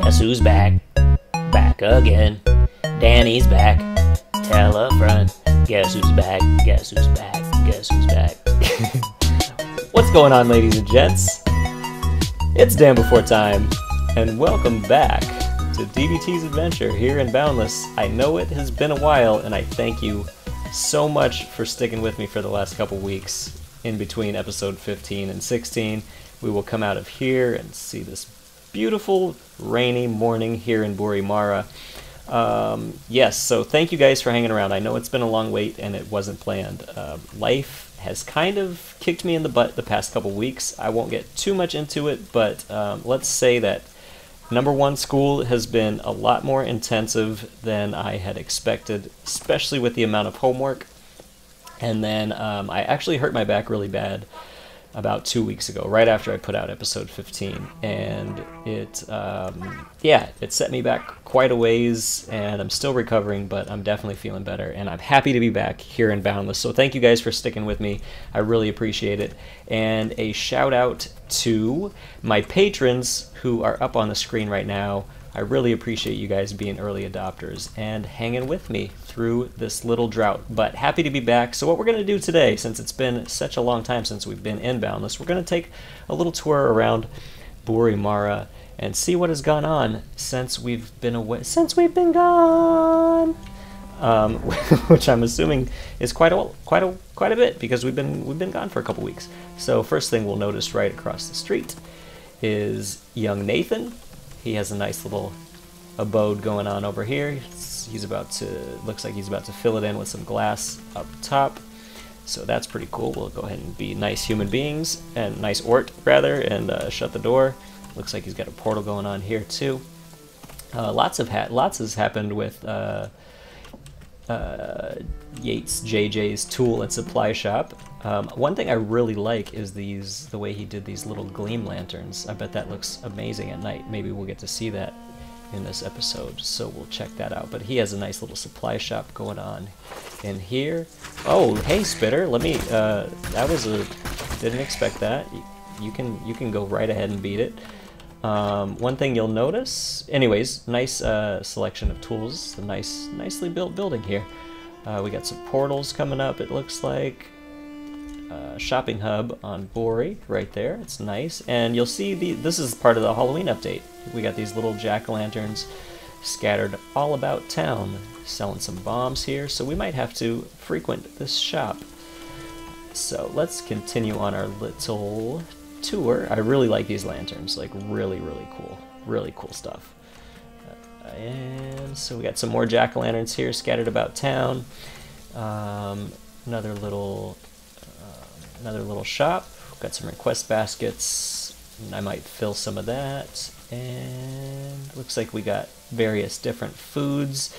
Guess who's back? Back again. Danny's back. Tell a friend. Guess who's back? Guess who's back? Guess who's back? What's going on, ladies and gents? It's DanBeforeTime, and welcome back to DBT'S adventure here in Boundless. I know it has been a while, and I thank you so much for sticking with me for the last couple weeks in between episode 15 and 16. We will come out of here and see this beautiful rainy morning here in Boori Marah. Yes, so thank you guys for hanging around. I know it's been a long wait and it wasn't planned. Life has kind of kicked me in the butt the past couple weeks. I won't get too much into it, but let's say that number one, school has been a lot more intensive than I had expected, especially with the amount of homework. And then I actually hurt my back really bad about 2 weeks ago, right after I put out episode 15, and it set me back quite a ways, and I'm still recovering, but I'm definitely feeling better, and I'm happy to be back here in Boundless. So thank you guys for sticking with me. I really appreciate it. And a shout out to my patrons who are up on the screen right now. I really appreciate you guys being early adopters and hanging with me through this little drought, but happy to be back. So what we're going to do today, since it's been such a long time since we've been in Boundless, we're going to take a little tour around Boori Marah and see what has gone on since we've been away, gone, which I'm assuming is quite a bit, because we've been gone for a couple weeks. So first thing we'll notice right across the street is young Nathan. He has a nice little abode going on over here. Looks like he's about to fill it in with some glass up top. So that's pretty cool. We'll go ahead and be nice human beings, and nice ort rather, and shut the door. Looks like he's got a portal going on here too. Lots has happened with Yates JJ's tool and supply shop. One thing I really like is the way he did these little gleam lanterns. I bet that looks amazing at night. Maybe we'll get to see that in this episode, so we'll check that out. But he has a nice little supply shop going on in here. Oh, hey Spitter, let me. Didn't expect that. You can go right ahead and beat it. One thing you'll notice, anyways, nice selection of tools. A nicely built building here. We got some portals coming up. It looks like. Shopping hub on Boori right there. It's nice, and you'll see this is part of the Halloween update. We got these little jack-o'-lanterns scattered all about town, selling some bombs here, so we might have to frequent this shop. So let's continue on our little tour. I really like these lanterns, like really cool stuff. And so we got some more jack-o'-lanterns here scattered about town. Another little shop. Got some request baskets, and I might fill some of that. And looks like we got various different foods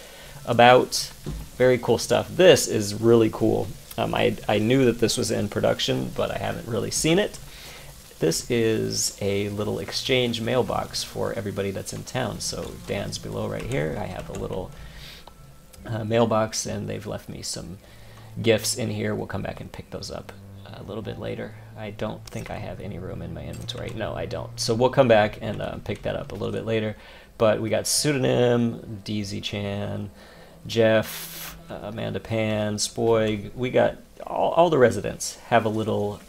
about. Very cool stuff. This is really cool. I knew that this was in production, but I haven't really seen it. This is a little exchange mailbox for everybody that's in town. So Dan's below right here. I have a little mailbox, and they've left me some gifts in here. We'll come back and pick those up a little bit later. I don't think I have any room in my inventory. No, I don't. So we'll come back and pick that up a little bit later. But we got Pseudonym, DZ-chan, Jeff, Amanda Pan, Spoig. We got all the residents have a little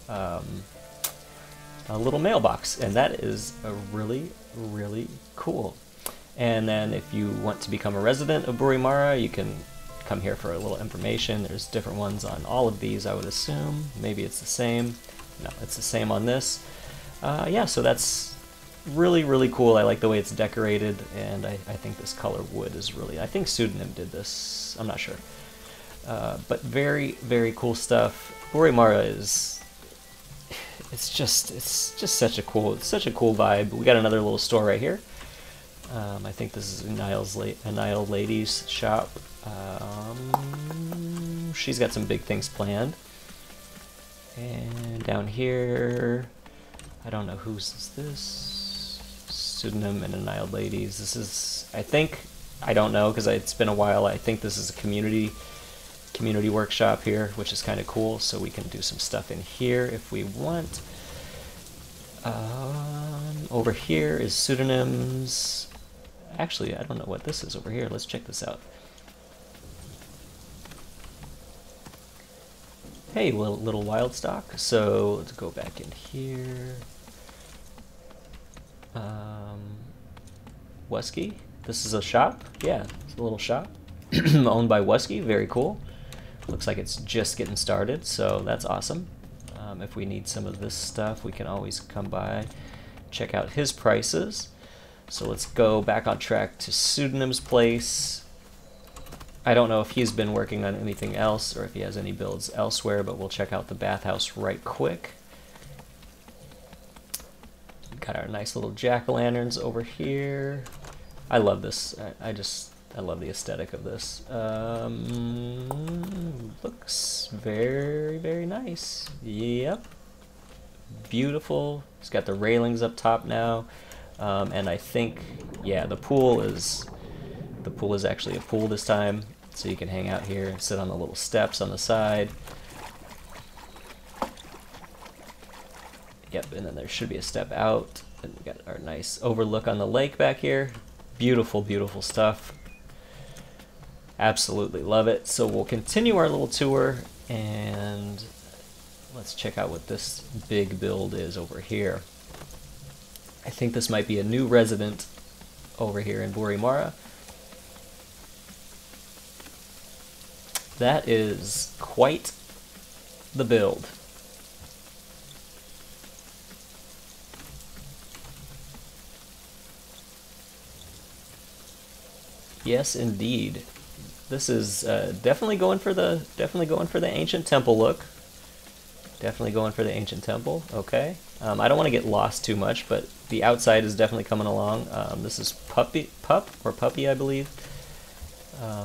mailbox, and that is a really cool. And then if you want to become a resident of Boori Marah, you can come here for a little information. There's different ones on all of these, I would assume. Maybe it's the same. No, it's the same on this. Yeah, so that's really cool. I like the way it's decorated, and I think this color wood is really. I think Pseudonym did this. I'm not sure. But very cool stuff. Boori Marah is. It's just such a cool vibe. We got another little store right here. I think this is Anile Lady's shop. She's got some big things planned. And down here, I don't know whose is this. Pseudonym and Anile Ladies. This is, I don't know, because it's been a while. I think this is a community workshop here, which is kind of cool. So we can do some stuff in here if we want. Over here is Pseudonyms. Actually, I don't know what this is over here. Let's check this out. Hey, little wild stock. So let's go back in here. Wusky. This is a shop. Yeah, it's a little shop owned by Wusky. Very cool. Looks like it's just getting started, so that's awesome. If we need some of this stuff, we can always come by, check out his prices. So let's go back on track to Pseudonym's place. I don't know if he's been working on anything else or if he has any builds elsewhere, but we'll check out the bathhouse right quick. Got our nice little jack-o'-lanterns over here. I love this. I love the aesthetic of this. Looks very, very nice. Yep. Beautiful. It's got the railings up top now. And I think, yeah, the pool is actually a pool this time. So you can hang out here and sit on the little steps on the side. Yep, and then there should be a step out. And we got our nice overlook on the lake back here. Beautiful, beautiful stuff. Absolutely love it. So we'll continue our little tour and let's check out what this big build is over here. I think this might be a new resident over here in Boori Marah. That is quite the build. Yes, indeed. This is definitely going for the ancient temple look. Definitely going for the ancient temple. Okay. I don't want to get lost too much, but the outside is definitely coming along. This is Puppy, I believe.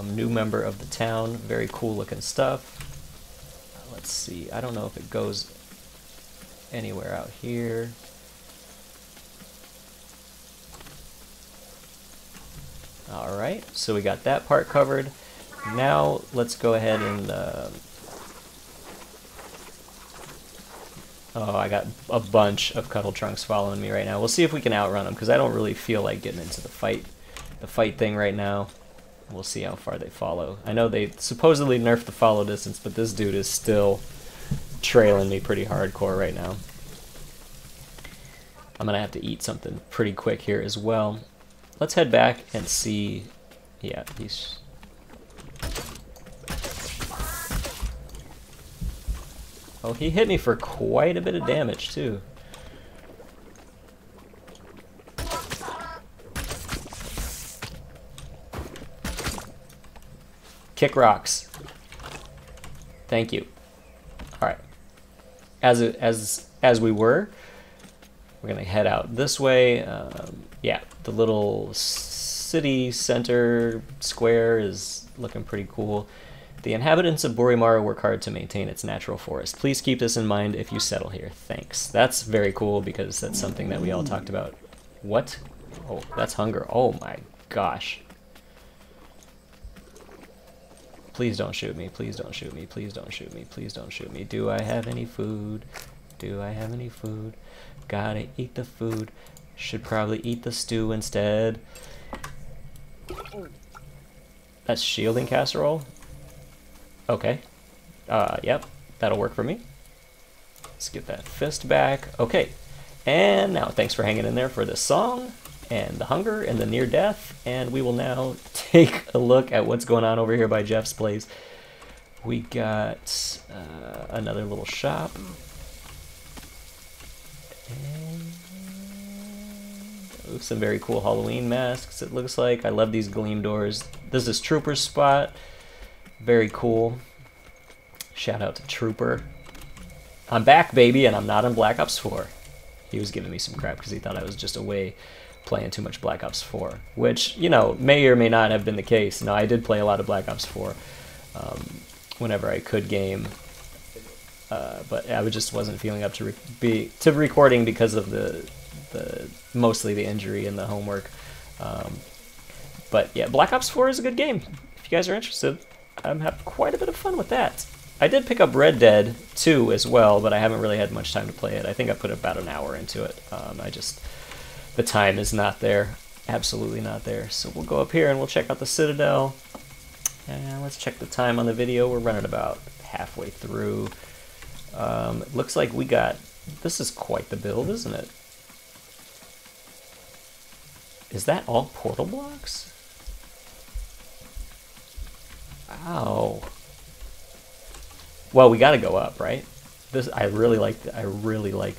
New member of the town. Very cool looking stuff. Let's see. I don't know if it goes anywhere out here. All right. So we got that part covered. Now let's go ahead and. Oh, I got a bunch of Cuddle Trunks following me right now. We'll see if we can outrun them because I don't really feel like getting into the fight thing right now. We'll see how far they follow. I know they supposedly nerfed the follow distance, but this dude is still trailing me pretty hardcore right now. I'm gonna have to eat something pretty quick here as well. Let's head back and see. Yeah, he's. Oh, he hit me for quite a bit of damage, too. Kick rocks. Thank you. All right. As we were, we're gonna head out this way. Yeah, the little city center square is looking pretty cool. The inhabitants of Boori Marah work hard to maintain its natural forest. Please keep this in mind if you settle here. Thanks. That's very cool because that's something that we all talked about. What? Oh, that's hunger. Oh my gosh. Please don't shoot me. Please don't shoot me. Please don't shoot me. Please don't shoot me. Do I have any food? Do I have any food? Gotta eat the food. Should probably eat the stew instead. That's shielding casserole? Okay. Yep, that'll work for me. Let's get that fist back. Okay. And now, thanks for hanging in there for this song, and the hunger, and the near death, and we will now take a look at what's going on over here by Jeff's place. We got another little shop. And some very cool Halloween masks, it looks like. I love these gleam doors. This is Trooper's spot. Very cool. Shout out to Trooper. I'm back, baby, and I'm not in Black Ops 4. He was giving me some crap because he thought I was just away playing too much Black Ops 4, which, you know, may or may not have been the case. No, I did play a lot of Black Ops 4 whenever I could game, but I just wasn't feeling up to recording because of the mostly the injury and the homework. But yeah, Black Ops 4 is a good game. If you guys are interested, I'm having quite a bit of fun with that. I did pick up Red Dead 2 as well, but I haven't really had much time to play it. I think I put about an hour into it. The time is not there. absolutely not there. So we'll go up here and we'll check out the Citadel. And let's check the time on the video. We're running about halfway through. It looks like we got, this is quite the build, isn't it? Is that all portal blocks? Wow. Well, we got to go up, right? This I really like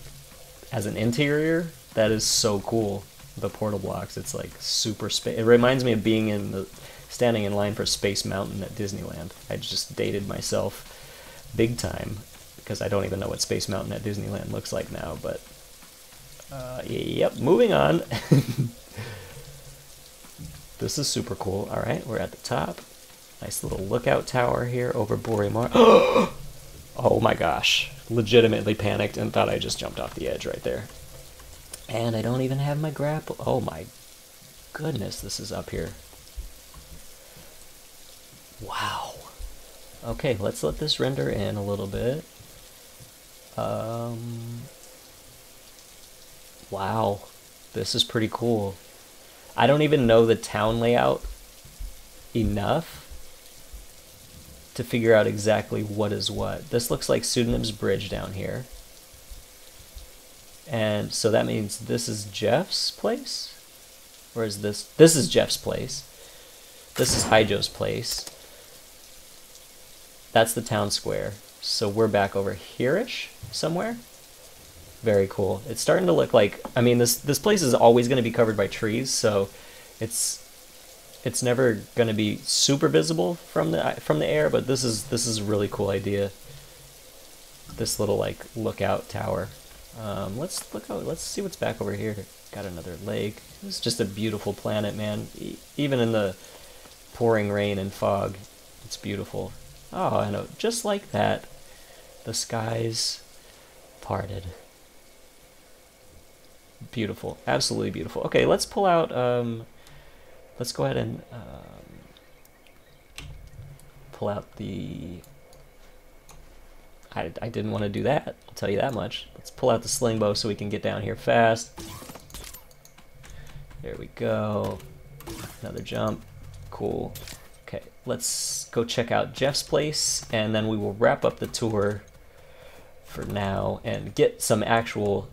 as an interior. That is so cool. The portal blocks. It's like super space. It reminds me of being in the standing in line for Space Mountain at Disneyland. I just dated myself big time because I don't even know what Space Mountain at Disneyland looks like now. But yep. Moving on. This is super cool. All right, we're at the top. Nice little lookout tower here over Boori Marah. Oh my gosh. Legitimately panicked and thought I just jumped off the edge right there. And I don't even have my grapple. Oh my goodness, this is up here. Wow. Okay, let's let this render in a little bit. Wow. This is pretty cool. I don't even know the town layout enough to figure out exactly what is what. This looks like Pseudonym's Bridge down here. And so that means this is Jeff's place? Or is this? This is Jeff's place. This is Hyjo's place. That's the town square. So we're back over here-ish somewhere. Very cool. It's starting to look like, I mean, this place is always going to be covered by trees, so it's never going to be super visible from the air, but this is a really cool idea. This little like lookout tower. Let's look out. Let's see what's back over here. Got another lake. It's just a beautiful planet, man. Even in the pouring rain and fog, it's beautiful. Oh, I know. Just like that, the skies parted. Beautiful, absolutely beautiful. Okay, let's pull out. Let's go ahead and pull out the. I didn't want to do that. I'll tell you that much. Let's pull out the sling bow so we can get down here fast. There we go. Another jump. Cool. Okay, let's go check out Jeff's place, and then we will wrap up the tour for now and get some actual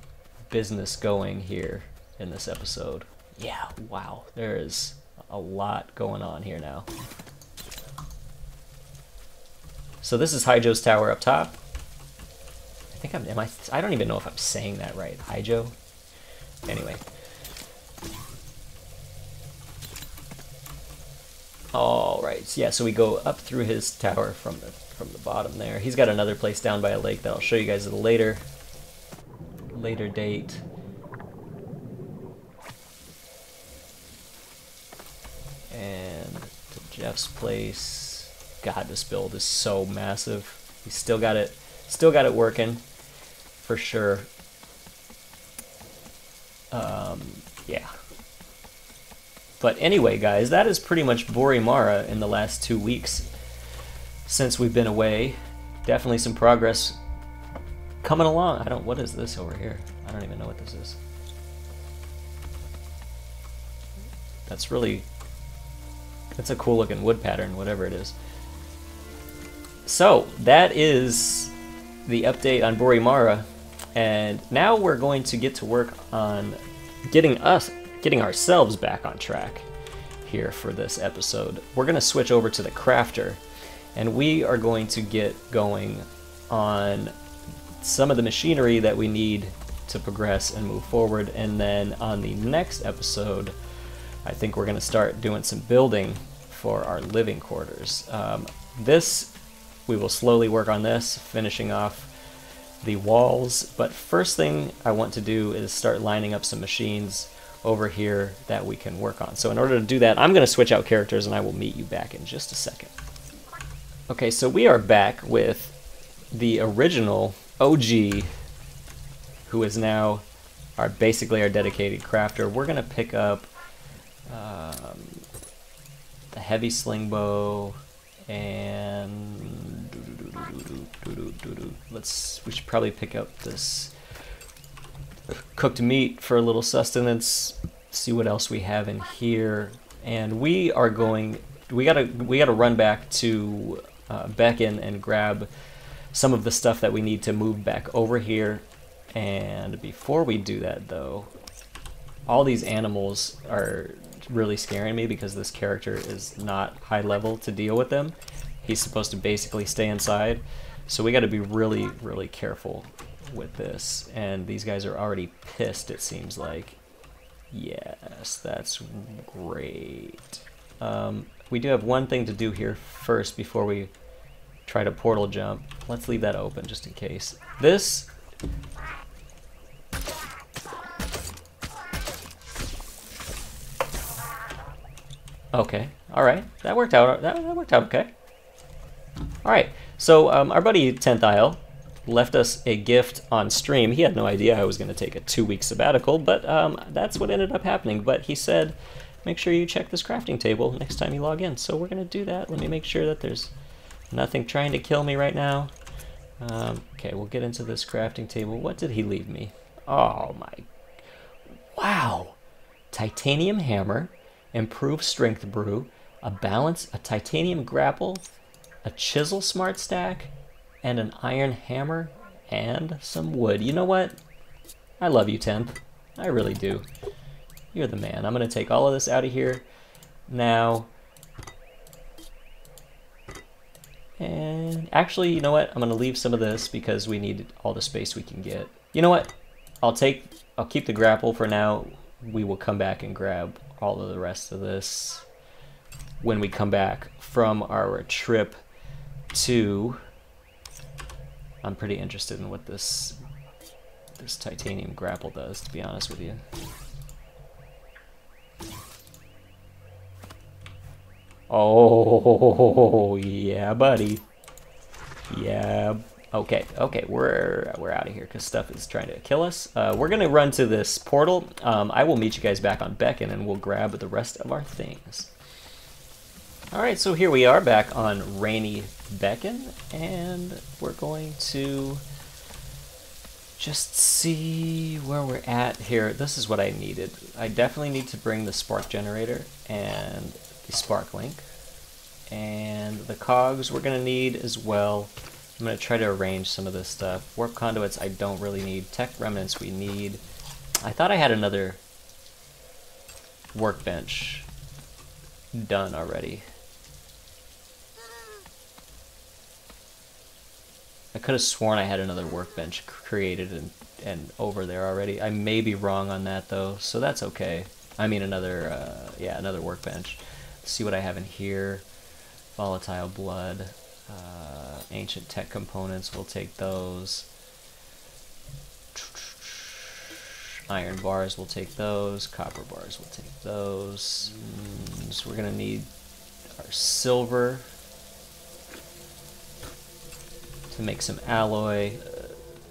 business going here in this episode. Yeah, wow, there is a lot going on here now. So this is Hyjo's tower up top. I think I don't even know if I'm saying that right. Hyjo? Anyway. All right, yeah, so we go up through his tower from the bottom there. He's got another place down by a lake that I'll show you guys at a later date. And to Jeff's place. God, this build is so massive. He's still got it working for sure. Yeah. But anyway, guys, that is pretty much Boori Marah in the last 2 weeks since we've been away. Definitely some progress coming along. What is this over here? I don't even know what this is. That's a cool looking wood pattern, whatever it is. So that is the update on Boori Marah, and now we're going to get to work on getting ourselves back on track here for this episode. We're going to switch over to the crafter, and we are going to get going on some of the machinery that we need to progress and move forward, and then on the next episode I think we're going to start doing some building for our living quarters. We will slowly work on this, finishing off the walls, but first thing I want to do is start lining up some machines over here that we can work on. So in order to do that, I'm going to switch out characters and I will meet you back in just a second. Okay, so we are back with the original OG, who is now basically our dedicated crafter. We're going to pick up the heavy sling bow, and we should probably pick up this cooked meat for a little sustenance. see what else we have in here, and we gotta run back to Beckon and grab some of the stuff that we need to move back over here. And before we do that though, all these animals are really scaring me because this character is not high level to deal with them. He's supposed to basically stay inside, so we got to be really, really careful with this. And these guys are already pissed, it seems like. Yes, that's great. We do have one thing to do here first before we try to portal jump. Let's leave that open just in case. This... Okay, alright. That worked out. That worked out okay. Alright, so our buddy 10th Isle left us a gift on stream. He had no idea I was going to take a 2-week sabbatical, but that's what ended up happening. But he said, make sure you check this crafting table next time you log in. So we're going to do that. Let me make sure that there's nothing trying to kill me right now. Okay, we'll get into this crafting table. What did he leave me? Oh my... Wow! Titanium hammer, improved strength brew, a titanium grapple, a chisel smart stack, and an iron hammer, and some wood. You know what? I love you, 10th. I really do. You're the man. I'm going to take all of this out of here now. And actually, you know what? I'm going to leave some of this because we need all the space we can get. You know what? I'll keep the grapple for now. We will come back and grab all of the rest of this when we come back from our trip to... I'm pretty interested in what this titanium grapple does, to be honest with you. Oh yeah, buddy. Yeah. Okay. We're out of here because stuff is trying to kill us. We're gonna run to this portal. I will meet you guys back on Beckon, and we'll grab the rest of our things. All right, so here we are back on rainy Beckon, and we're going to just see where we're at here. This is what I needed. I definitely need to bring the spark generator and the spark link, and the cogs we're gonna need as well. I'm gonna try to arrange some of this stuff. Warp conduits I don't really need. Tech remnants we need. I thought I had another workbench done already. I could have sworn I had another workbench created and over there already. I may be wrong on that though, so that's okay. I mean another workbench. Let's see what I have in here. Volatile blood, ancient tech components, we'll take those. Iron bars, we'll take those. Copper bars, we'll take those. So we're gonna need our silver to make some alloy.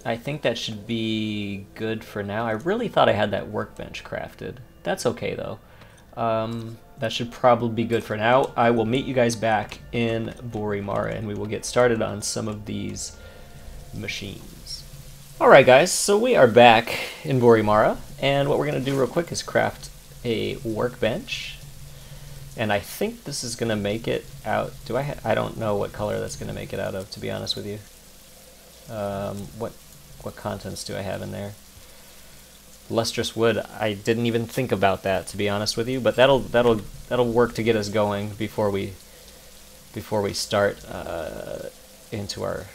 I think that should be good for now. I really thought I had that workbench crafted. That's okay though. That should probably be good for now. I will meet you guys back in Boori Marah, and we will get started on some of these machines. Alright guys, so we are back in Boori Marah, and what we're going to do real quick is craft a workbench. And I think this is going to make it out... I don't know what color that's going to make it out of, to be honest with you. What contents do I have in there? Lustrous wood. I didn't even think about that, to be honest with you, but that'll work to get us going before we start into our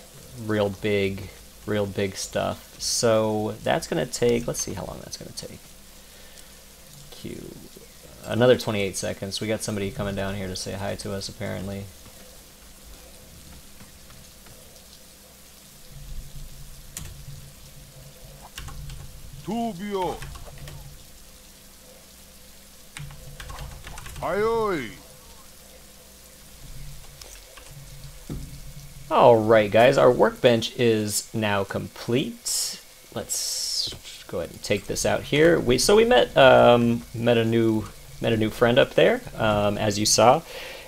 real big stuff. So that's gonna take, let's see how long that's gonna take. Another 28 seconds. We got somebody coming down here to say hi to us apparently. Tubio. Aoi. Alright guys, our workbench is now complete. Let's go ahead and take this out here. We met a new friend up there, as you saw,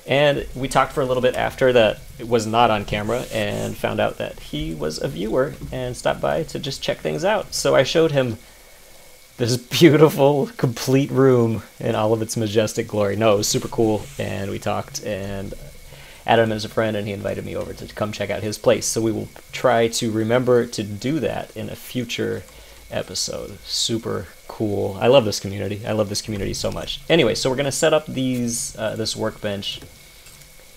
and we talked for a little bit after that. It was not on camera, and found out that he was a viewer and stopped by to just check things out. So I showed him this beautiful, complete room in all of its majestic glory. No, it was super cool, and we talked, and Adam is a friend, and he invited me over to come check out his place. So we will try to remember to do that in a future episode. Super cool. I love this community. I love this community so much. Anyway, so we're going to set up these this workbench,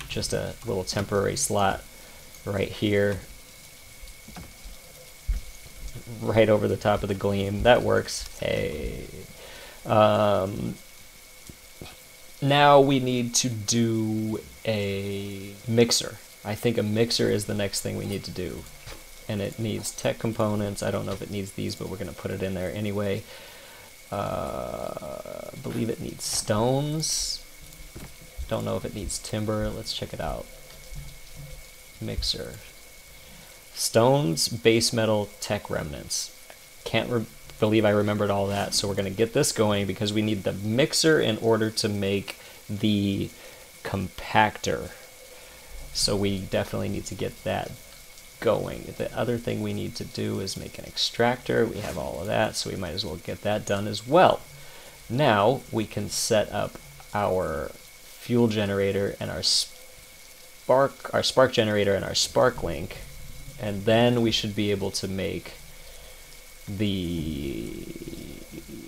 just a little temporary slot right here, right over the top of the gleam. That works. Hey. Now we need to do a mixer. I think a mixer is the next thing we need to do. And it needs tech components. I don't know if it needs these, but we're going to put it in there anyway. I believe it needs stones. Don't know if it needs timber. Let's check it out. Mixer. Stones, base metal, tech remnants. Can't believe I remembered all that, so we're going to get this going because we need the mixer in order to make the compactor. So we definitely need to get that going. The other thing we need to do is make an extractor. We have all of that, so we might as well get that done as well. Now we can set up our fuel generator and our spark generator and our spark link, and then we should be able to make the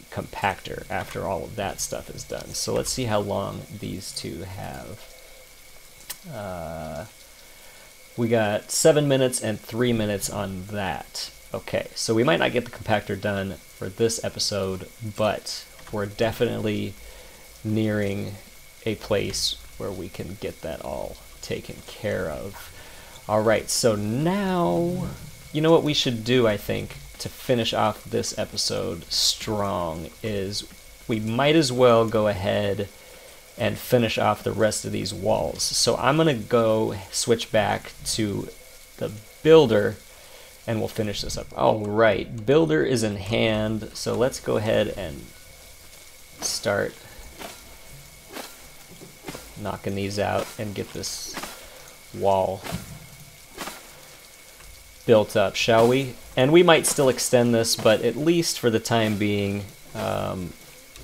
compactor after all of that stuff is done. So let's see how long these two have. We got 7 minutes and 3 minutes on that. Okay, so we might not get the compactor done for this episode, but we're definitely nearing a place where we can get that all taken care of. All right, so now, you know what we should do, I think, to finish off this episode strong is we might as well go ahead and finish off the rest of these walls. So I'm going to go switch back to the builder and we'll finish this up. All right, builder is in hand, so let's go ahead and start knocking these out and get this wall built up, shall we? And we might still extend this, but at least for the time being,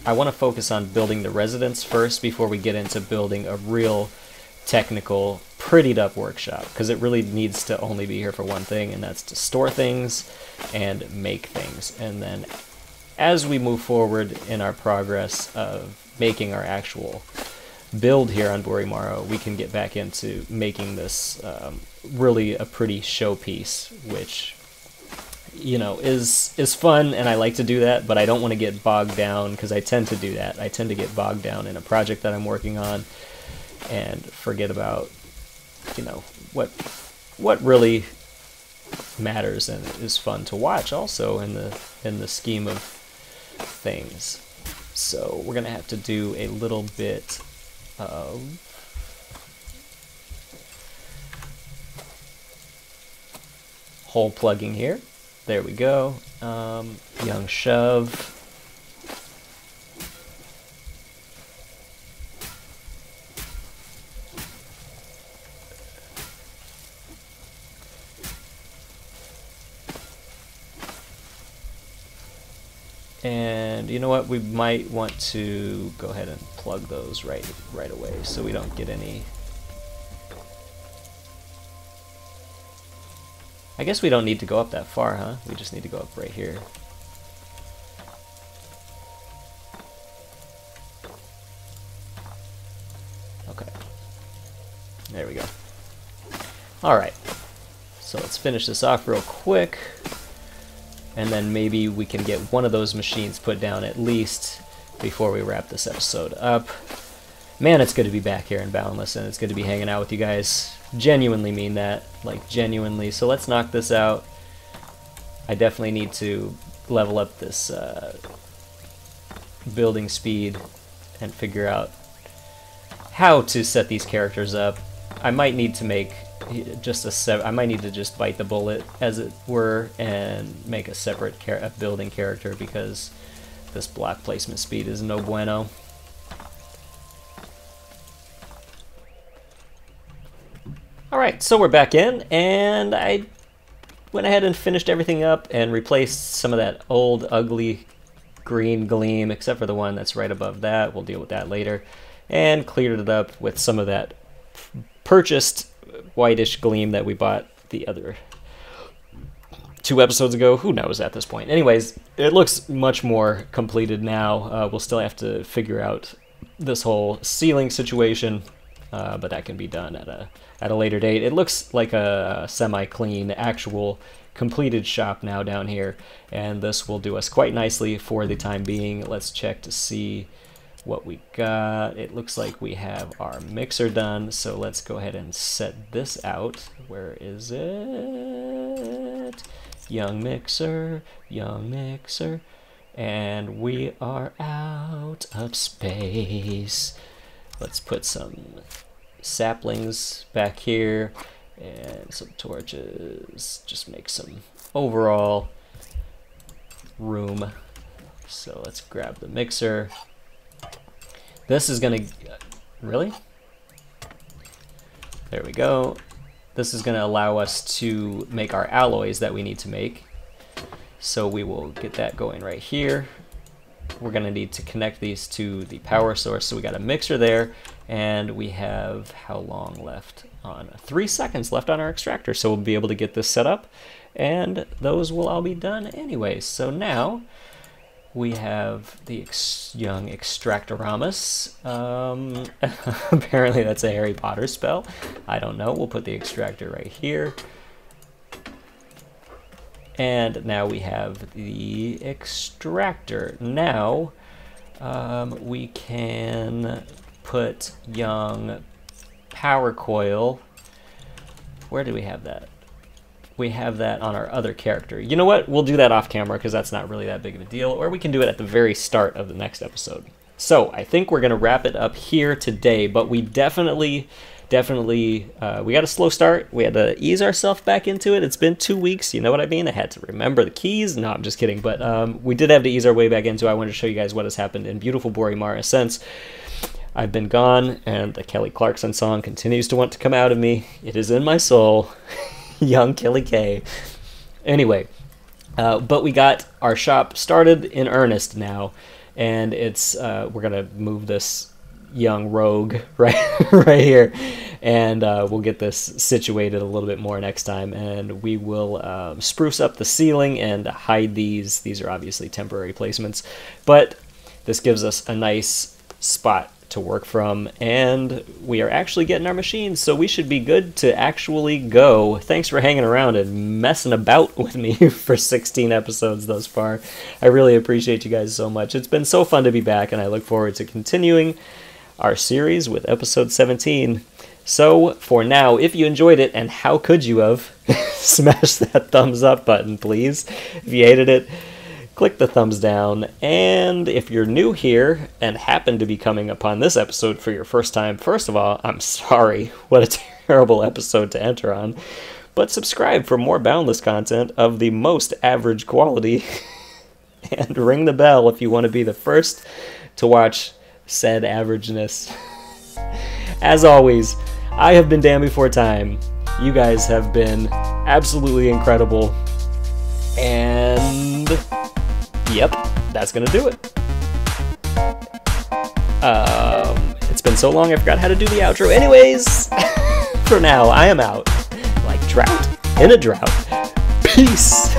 I want to focus on building the residence first before we get into building a real technical, prettied up workshop, because it really needs to only be here for one thing, and that's to store things and make things. And then as we move forward in our progress of making our actual build here on Boori Marah, we can get back into making this really a pretty showpiece, which, you know, is fun, and I like to do that, but I don't want to get bogged down, because I tend to do that. I tend to get bogged down in a project that I'm working on and forget about, you know, what really matters and is fun to watch also in the scheme of things. So we're gonna have to do a little bit of hole plugging here. There we go. Young shove. And you know what? We might want to go ahead and plug those right away so we don't get any. I guess we don't need to go up that far, huh? We just need to go up right here. Okay. There we go. Alright. So let's finish this off real quick. And then maybe we can get one of those machines put down at least before we wrap this episode up. Man, it's good to be back here in Boundless, and it's good to be hanging out with you guys. Genuinely mean that, like genuinely. So let's knock this out. I definitely need to level up this building speed and figure out how to set these characters up. I might need to make just I might need to just bite the bullet, as it were, and make a separate building character, because this block placement speed is no bueno. Alright, so we're back in, and I went ahead and finished everything up and replaced some of that old, ugly green gleam, except for the one that's right above that. We'll deal with that later. And cleared it up with some of that purchased whitish gleam that we bought the other 2 episodes ago. Who knows at this point? Anyways, it looks much more completed now. We'll still have to figure out this whole ceiling situation, but that can be done at a later date. It looks like a semi-clean, actual completed shop now down here, and this will do us quite nicely for the time being. Let's check to see what we got. It looks like we have our mixer done, so let's go ahead and set this out. Where is it? Young mixer, and we are out of space. Let's put some saplings back here and some torches. Just make some overall room. So let's grab the mixer. This is gonna, really? There we go. This is gonna allow us to make our alloys that we need to make. So we will get that going right here. We're gonna need to connect these to the power source. So we got a mixer there, and we have how long left on? 3 seconds left on our extractor. So we'll be able to get this set up, and those will all be done anyway. So now we have the young Extractoramus. Apparently that's a Harry Potter spell. I don't know. We'll put the extractor right here. And now we have the extractor. Now we can put young power coil. Where do we have that? We have that on our other character. You know what? We'll do that off camera because that's not really that big of a deal, or we can do it at the very start of the next episode. So I think we're gonna wrap it up here today, but we definitely, we got a slow start. We had to ease ourselves back into it. It's been 2 weeks, you know what I mean? I had to remember the keys. No, I'm just kidding, but we did have to ease our way back into it. I wanted to show you guys what has happened in beautiful Boori Marah since I've been gone, and the Kelly Clarkson song continues to want to come out of me. It is in my soul. Young Kelly K. Anyway, but we got our shop started in earnest now, and it's we're gonna move this young rogue right here, and we'll get this situated a little bit more next time, and we will spruce up the ceiling and hide these. These are obviously temporary placements, but this gives us a nice spot to work from, and we are actually getting our machines, so we should be good to actually go. Thanks for hanging around and messing about with me for 16 episodes thus far. I really appreciate you guys so much. It's been so fun to be back, and I look forward to continuing our series with episode 17. So for now, if you enjoyed it, and how could you have, smash that thumbs up button, please. If you hated it, click the thumbs down, and if you're new here and happen to be coming upon this episode for your first time, first of all, I'm sorry. What a terrible episode to enter on. But subscribe for more Boundless content of the most average quality, and ring the bell if you want to be the first to watch said averageness. As always, I have been DanBeforeTime. You guys have been absolutely incredible, and yep, that's gonna do it. It's been so long I forgot how to do the outro. Anyways, for now, I am out like trout in a drought. Peace.